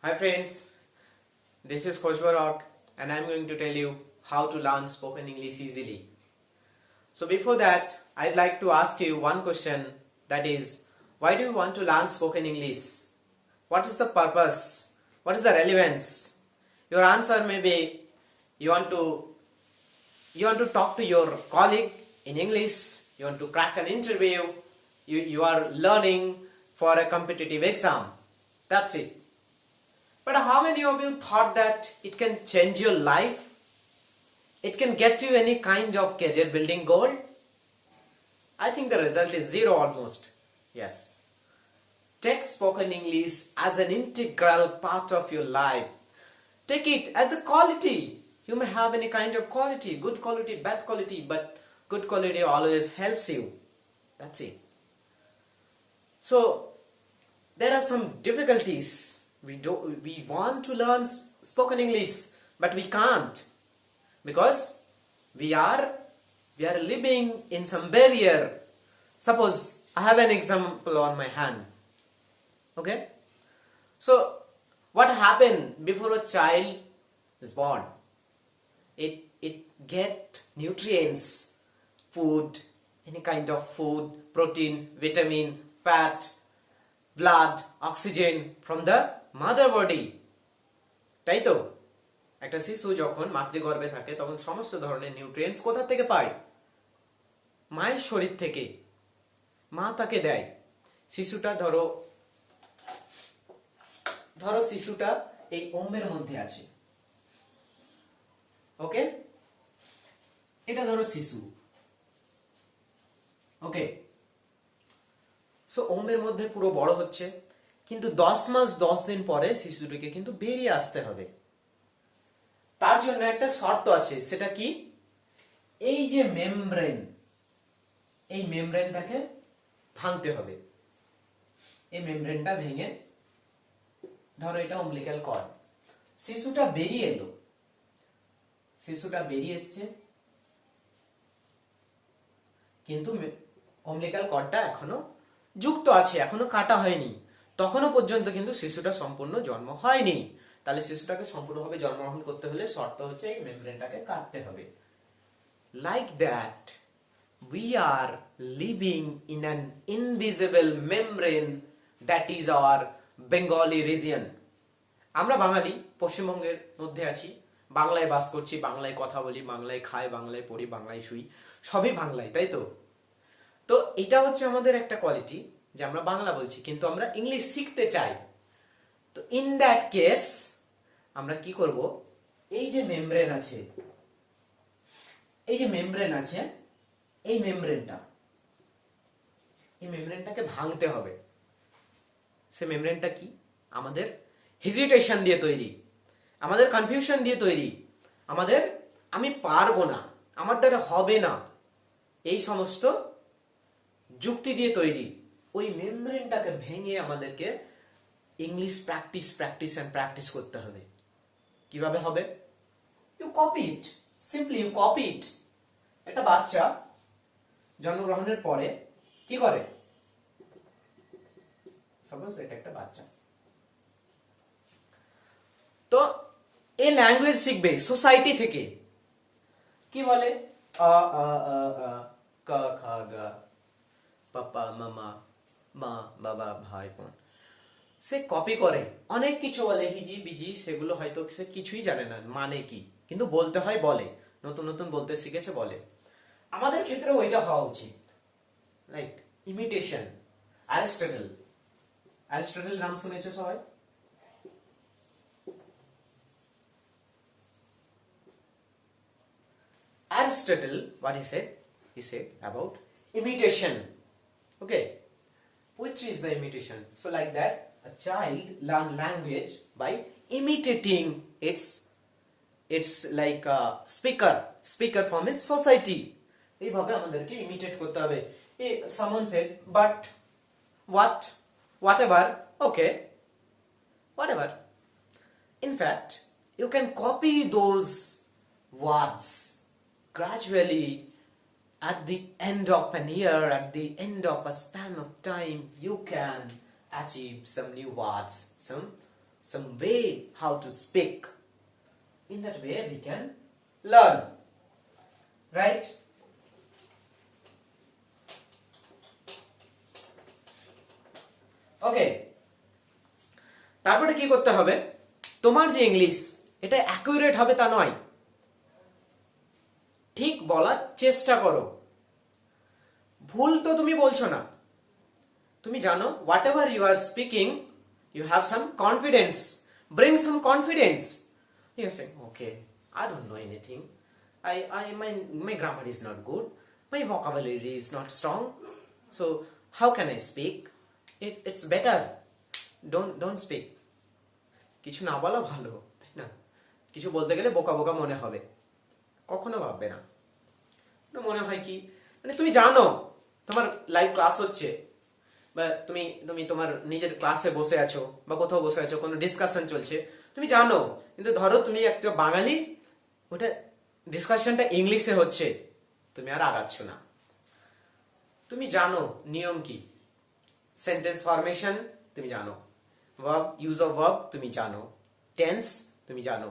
Hi friends, this is Coach Barak and I am going to tell you how to learn spoken English easily. So before that, I'd like to ask you one question, that is, why do you want to learn spoken English? What is the purpose? What is the relevance? Your answer may be you want to talk to your colleague in English, you want to crack an interview, you are learning for a competitive exam. That's it. But how many of you thought that it can change your life? It can get you any kind of career building goal? I think the result is zero almost. Yes. Take spoken English as an integral part of your life. Take it as a quality. You may have any kind of quality, good quality, bad quality, but good quality always helps you. That's it. So, there are some difficulties. We want to learn spoken English, but we can't because we are living in some barrier. Suppose I have an example on my hand. Okay, so what happened before a child is born? It get nutrients, food, any kind of food, protein, vitamin, fat, blood, oxygen from the mother body. তাই তো একটা শিশু যখন মাতৃগর্ভে থাকে তখন সমস্ত ধরনের nutrients কোথা থেকে পায়? মায়ের শরীর থেকে। মা তাকে দেয়। শিশুটা ধরো শিশুটা এই ওমের মধ্যে আছে। ওকে, এটা ধরো শিশু। ওকে, সো ওমের মধ্যে পুরো বড় হচ্ছে, কিন্তু 10 মাস 10 দিন পরে শিশুটিকে কিন্তু বেরিয়ে আসতে হবে। তার জন্য একটা শর্ত আছে, সেটা কি? এই যে মেমব্রেন, এই মেমব্রেনটাকে ভাঙতে হবে। এই মেমব্রেনটা ভেঙে, ধরো এটা অম্বিলিক্যাল কর্ড, শিশুটা বেরিয়ে এলো, শিশুটা বেরিয়ে এসছে, কিন্তু অম্বিলিক্যাল কর্ডটা এখনো যুক্ত আছে, এখনো কাটা হয়নি, তখনও পর্যন্ত কিন্তু শিশুটা সম্পূর্ণ জন্ম হয়নি। তাহলে শিশুটাকে সম্পূর্ণভাবে জন্মগ্রহণ করতে হলে শর্ত হচ্ছে এই মেমব্রেনটাকে কাটতে হবে। Like that we are living in an invisible membrane that is our Bengali region. আমরা বাঙালি, পশ্চিমবঙ্গের মধ্যে আছি, বাংলায় বাস করছি, বাংলায় কথা বলি, বাংলায় খাই, বাংলায় পড়ি, বাংলায় শুই, সবই বাংলায়, তাই তো? তো এটা হচ্ছে আমাদের একটা কোয়ালিটি যে আমরা বাংলা বলছি, কিন্তু আমরা ইংলিশ শিখতে চাই। তো ইন দ্যাট কেস আমরা কি করব? এই যে মেমব্রেন আছে, এই যে মেমব্রেন আছে, এই মেমব্রেনটাকে ভাঙতে হবে। সে মেমব্রেনটা কি? আমাদের হেজিটেশন দিয়ে তৈরি, আমাদের কনফিউশন দিয়ে তৈরি, আমাদের আমি পারবো না, আমার দ্বারা হবে না, এই সমস্ত যুক্তি দিয়ে তৈরি। ওই মেমব্রেনটাকে ভেঙে আমাদেরকে ইংলিশ প্র্যাকটিস করতে হবে। কিভাবে হবে? You copy it, simply you copy it. একটা বাচ্চা জন্মগ্রহণের পরে কি করে? সাপোজ এটা একটা বাচ্চা, তো এই ল্যাঙ্গুয়েজ শিখবে সোসাইটি থেকে। কি বলে? আ আ আ আ কা খা গা, পাপা মামা, মা বাবা ভাই বোন। সে কপি করে, অনেক কিছু বলে, হিজি বিজি, সেগুলো হয়তো সে কিছুই জানে না মানে কি, কিন্তু বলতে হয় বলে, নতুন নতুন বলতে শিখেছে বলে। আমাদের ক্ষেত্রে ওইটা হওয়া উচিত, লাইক ইমিটেশন। অ্যারিস্টটল নাম শুনেছো সবাই? Aristotle, what he said? He said about imitation. Okay, which is the imitation? So like that, a child learn language by imitating its like a speaker from its society. এইভাবে আমাদেরকে imitate করতে হবে। Someone said, but whatever, okay, whatever. In fact, you can copy those words gradually. At the end of an year, at the end of a span of time, you can achieve some new words, some way how to speak. In that way we can learn, right? ওকে, তারপরে কি করতে হবে, তোমার যে English এটা accurate হবে তা নয়, ঠিক বলার চেষ্টা করো। ভুল তো তুমি বলছো না, তুমি জানো whatever you are speaking you have some confidence, bring some confidence. You are saying okay I don't know anything, my grammar is not good, my vocabulary is not strong, so how can I speak? It's better don't speak. কিছু না বলা ভালো, তাই না? কিছু বলতে গেলে বোকা বোকা মনে হবে, কখনো ভাববে না। মনে হয় কি, মানে তুমি জানো তোমার লাইভ ক্লাস হচ্ছে, বা তুমি তুমি তোমার নিজের ক্লাসে বসে আছো বা কোথাও বসে আছো, কোনো ডিসকাশন চলছে, তুমি জানো, কিন্তু ধরো তুমি একটা বাঙালি, ওটা ডিসকাশনটা ইংলিশে হচ্ছে, তুমি আর আগাচ্ছ না। তুমি জানো নিয়ম কি, সেন্টেন্স ফরমেশন তুমি জানো, ভার্ব ইউজ অফ ভার্ব তুমি জানো, টেন্স তুমি জানো,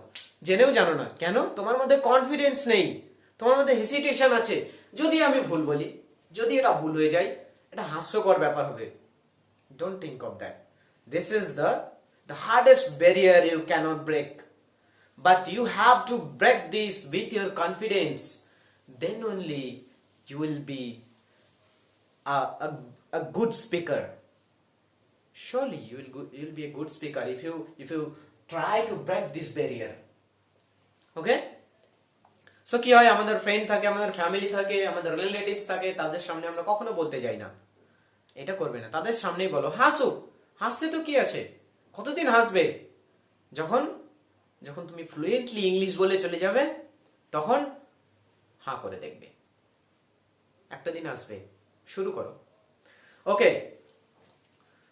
জেনেও জানো না কেন? তোমার মধ্যে কনফিডেন্স নেই, তোমার মধ্যে হেসিটেশন আছে। যদি আমি ভুল বলি, যদি এটা ভুল হয়ে যায়, এটা হাস্যকর ব্যাপার হবে। Don't think of that. This is the hardest barrier you cannot break, but you have to break this with your confidence, then only you will be a good speaker. Surely you will be a good speaker if you try to break this barrier. Okay? So কি হয়, আমাদের friend থাকে, আমাদের family থাকে, আমাদের relatives থাকে, তাদের সামনে আমরা কখনো বলতে যাই না। এটা করবে না, তাদের সামনেই বলো। হাসুক, হাসছে তো কি আছে, কতদিন হাসবে? যখন যখন তুমি ফ্লুয়েন্টলি ইংলিশ বলে চলে যাবে, তখন হাঁ করে দেখবে, একটা দিন আসবে। শুরু করো। ওকে,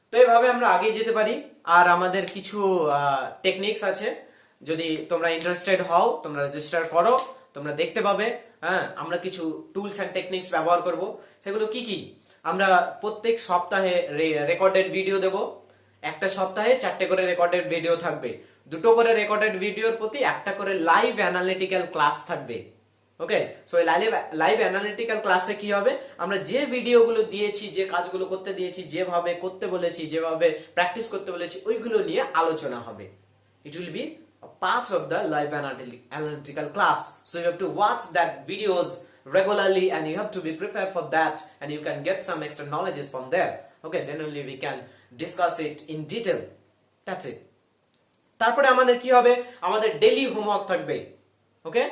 তো এইভাবে আমরা আগে যেতে পারি। আর আমাদের কিছু টেকনিক্স আছে, যদি তোমরা ইন্টারেস্টেড হও তোমরা রেজিস্টার করো, তোমরা দেখতে পাবে। হ্যাঁ, আমরা কিছু টুলস এন্ড টেকনিক্স ব্যবহার করব। সেগুলো কি কি? আমরা প্রত্যেক সপ্তাহে রেকর্ডেড ভিডিও দেব। একটা সপ্তাহে 4টে করে রেকর্ডেড ভিডিও থাকবে, 2টো করে রেকর্ডেড ভিডিওর প্রতি একটা করে লাইভ অ্যানালিটিক্যাল ক্লাস থাকবে। ওকে, সো এই লাইভ অ্যানালিটিক্যাল ক্লাসে কি হবে, আমরা যে ভিডিওগুলো দিয়েছি, যে কাজগুলো করতে দিয়েছি, যেভাবে করতে বলেছি, যেভাবে প্র্যাকটিস করতে বলেছি, ওইগুলো নিয়ে আলোচনা হবে। It will be parts of the live analytical class, so you have to watch that videos regularly and you have to be prepared for that, and you can get some extra knowledges from there. Okay, then only we can discuss it in detail. That's it. তারপরে আমাদের কি হবে, আমাদের daily homework থাকবে। ওকে,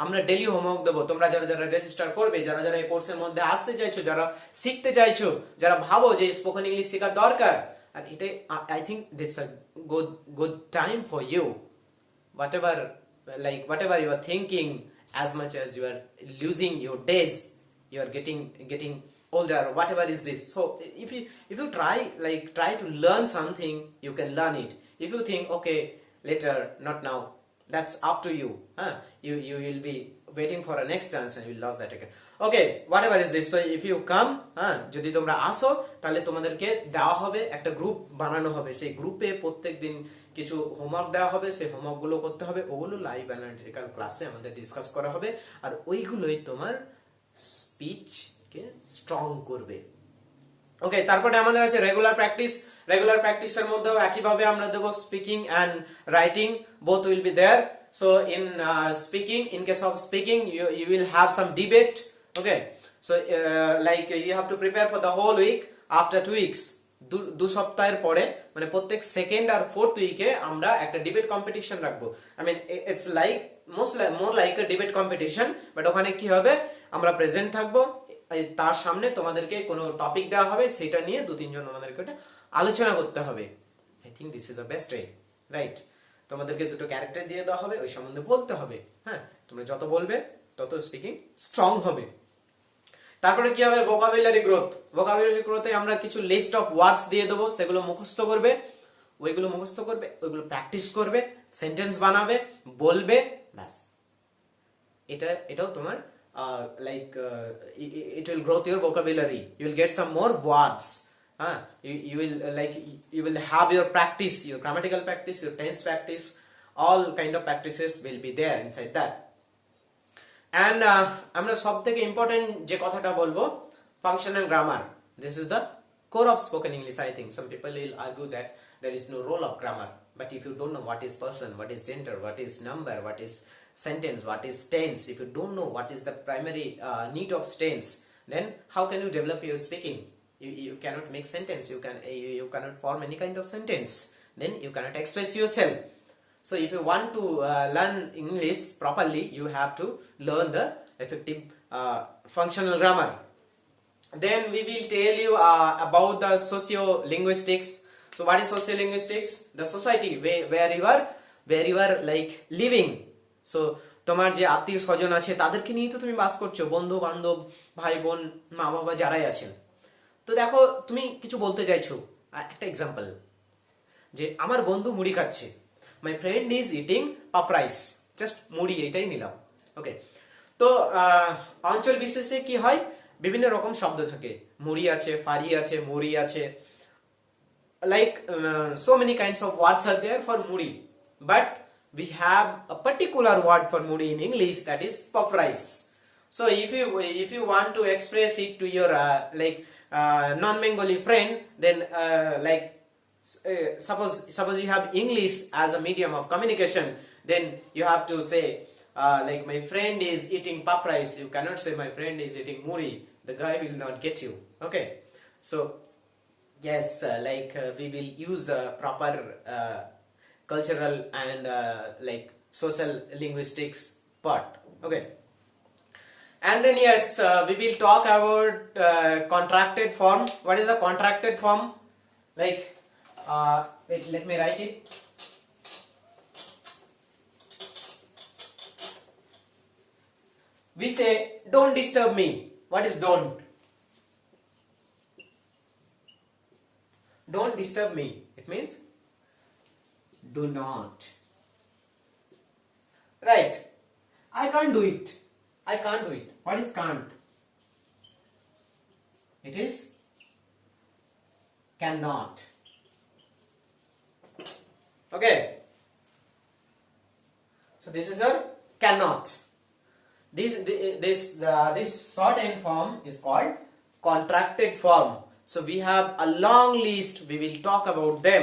আমরা daily homework দেবো। তোমরা যারা যারা রেজিস্টার করবে, যারা যারা এই কোর্সের মধ্যে আসতে চাইছো, যারা শিখতে চাইছো, যারা ভাবো যে স্পোকেন ইংলিশ শেখার দরকার, আর এটাই I think this a good time for you. whatever you are thinking, as much as you are losing your days, you are getting older, whatever is this. So if you try to learn something, you can learn it. If you think okay later, not now, that's up to you. You will be waiting for a next chance and you will lose that again. Okay, whatever is this. So if you come, যদি তোমরা আসো, তাহলে তোমাদেরকে দেওয়া হবে একটা group বানানো হবে। সেই গ্রুপে প্রত্যেকদিন কিছু হোমওয়ার্ক দেওয়া হবে, সেই হোমওয়ার্ক গুলো করতে হবে। ওগুলো লাইভ অ্যানালিটিক্যাল ক্লাসে আমাদের ডিসকাস করা হবে, আর ওইগুলোই তোমার স্পিচ কে স্ট্রং করবে। ওকে, তারপরে আমাদের আছে রেগুলার প্র্যাকটিস। রেগুলার প্র্যাকটিসের মধ্যেও একইভাবে আমরা দেবো speaking and writing, both will be there. So in speaking, in case of speaking, you will have some debate. Okay, so like you have to prepare for the whole week. After 2 weeks, দু সপ্তাহের পরে, মানে প্রত্যেক second আর fourth উইকে আমরা একটা debate competition রাখবো। I mean it's like more like a debate competition, but ওখানে কি হবে, আমরা প্রেজেন্ট থাকবো, তার সামনে তোমাদেরকে কোনো টপিক দেওয়া হবে, সেটা নিয়ে 2-3 জন আমাদেরকে ওটা আলোচনা করতে হবে। I think this is the best way, right? তোমাদেরকে 2টো ক্যারেক্টার দিয়ে দেওয়া হবে, ওই সম্বন্ধে বলতে হবে। হ্যাঁ, তোমরা যত বলবে তত স্পিকিং স্ট্রং হবে। তারপরে কি হবে, ভোকাবুলারি গ্রোথ। ভোকাবুলারি গ্রোথে আমরা কিছু লিস্ট অফ ওয়ার্ডস দিয়ে দেবো, সেগুলো মুখস্থ করবে, ওইগুলো প্র্যাকটিস করবে, সেন্টেন্স বানাবে, বলবে, ব্যাস। এটাও তোমার it will grow your vocabulary. You will get some more words You will you will have your practice, your grammatical practice, your tense practice, all kind of practices will be there inside that. And আমরা সবথেকে important যে কথাটা বলবো, functional grammar. This is the core of spoken English. I think some people will argue that there is no role of grammar, but if you don't know what is person, what is gender, what is number, what is sentence, what is tense, if you don't know what is the primary need of tense, then how can you develop your speaking? You cannot make sentence, you cannot form any kind of sentence, then you cannot express yourself. So if you want to learn English properly, you have to learn the effective functional grammar. Then we will tell you about the socio-linguistics. So what is socio-linguistics? The society where you are like living. So তোমার যে আত্মীয় স্বজন আছে তাদেরকে নিয়ে তো তুমি বাস করছো, বন্ধু বান্ধব, ভাই বোন, মা বাবা যারাই আছেন। তো দেখো তুমি কিছু বলতে চাইছো, একটা এক্সাম্পল, যে আমার বন্ধু মুড়ি খাচ্ছে, মাই ফ্রেন্ড ইজ ইটিং পাপ রাইস, জাস্ট মুড়ি এইটাই নিলাম। ওকে, তো অঞ্চল বিশেষে কি হয়, বিভিন্ন রকম শব্দ থাকে, মুড়ি আছে, ফারি আছে, মুড়ি আছে, like so many kinds of words are there for muri, but we have a particular word for muri in English, that is puff rice. So if you want to express it to your non-Bengali friend, then suppose you have English as a medium of communication, then you have to say like my friend is eating puff rice. You cannot say my friend is eating muri, the guy will not get you. Okay, so yes, we will use the proper cultural and social linguistics part. Okay, and then yes, we will talk about contracted form. What is the contracted form? Wait, let me write it. We say don't disturb me. What is don't? Don't disturb me. It means do not. Right. I can't do it. I can't do it. What is can't? It is cannot. Okay. So this is your cannot. This shorthand form is called contracted form. So we have a long list, we will talk about them,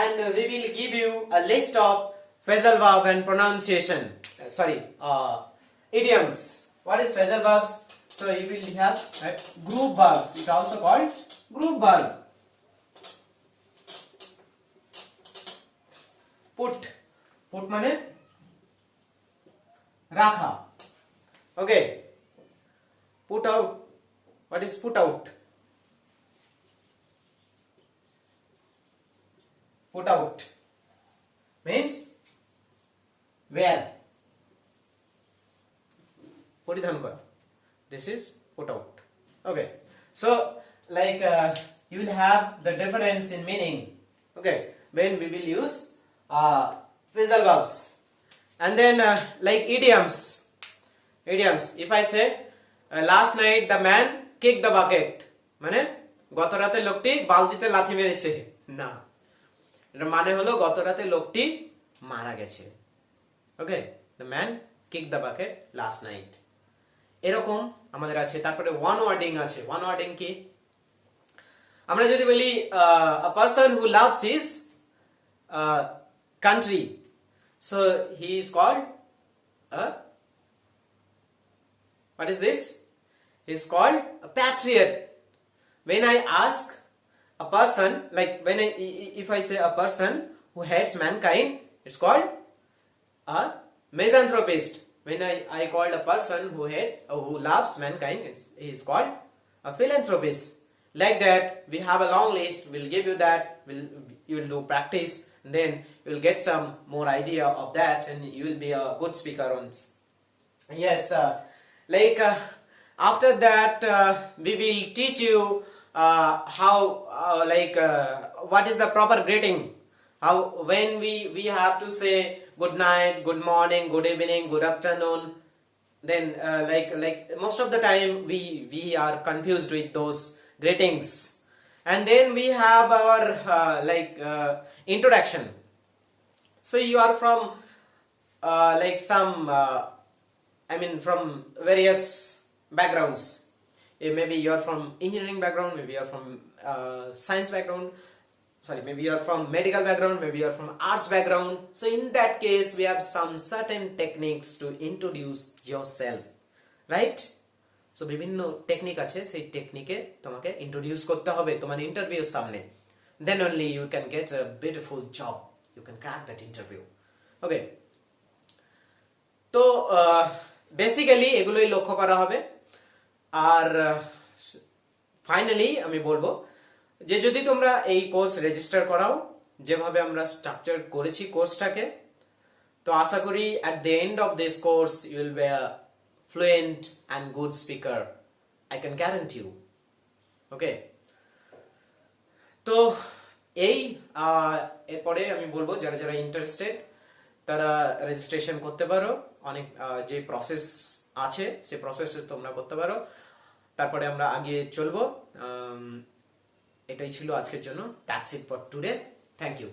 and we will give you a list of phrasal verb and pronunciation, idioms. What is phrasal verbs? So you will have group verbs, it also called group verb. Put মানে রাখা. Okay, put out. What is put out? Put out means wear. পরিধান করা. This is put out. Okay, so you will have the difference in meaning. Okay, when we will use phrasal verbs, and then idioms. If I say last night the man kicked the bucket, মানে গত রাতে লোকটি বালতিতে লাথি মেরেছে, না, এর মানে হলো গত রাতে লোকটি মারা গেছে। ওকে, the man kicked the bucket last night. এরকম আমাদের আছে। তারপরে ওয়ান ওয়ার্ডিং আছে। ওয়ান ওয়ার্ডিং কি? আমরা যদি বলি a person who loves his country, so he is called what is this? He is called a patriot. When I ask a person, if I say a person who hates mankind, it's called a misanthropist. When I call a person who loves mankind, he is called a philanthropist. Like that, we have a long list. We'll give you that. You will do practice, and then you will get some more idea of that, and you will be a good speaker on. Yes, after that, we will teach you how what is the proper greeting. How when we have to say good night, good morning, good evening, good afternoon. Then most of the time we are confused with those greetings. and then we have our introduction. So you are from from various backgrounds. Maybe you are from engineering background, maybe you are from science background, maybe you are from medical background, maybe you are from arts background. So in that case we have some certain techniques to introduce yourself, right? So বিভিন্ন technique আছে, সেই টেকনিকে তোমাকে introduce করতে হবে তোমার ইন্টারভিউর সামনে, then only you can get a beautiful job, you can crack that interview. ওকে, তো বেসিক্যালি এগুলোই লক্ষ্য করা হবে। আর ফাইনালি আমি বলবো যে যদি তোমরা এই কোর্স রেজিস্টার করাও যেভাবে আমরা স্ট্রাকচার করেছি কোর্সটাকে, তো আশা করি at the end of this course you will be a fluent and good speaker, I can guarantee you. ওকে, তো এই এরপরে আমি বলবো যারা যারা ইন্টারেস্টেড তারা রেজিস্ট্রেশন করতে পারো। অনেক যে প্রসেস আছে সেই প্রসেসে তোমরা করতে পারো, তারপরে আমরা আগে চলবো। এটাই ছিল আজকের জন্য। That's it for today. Thank you.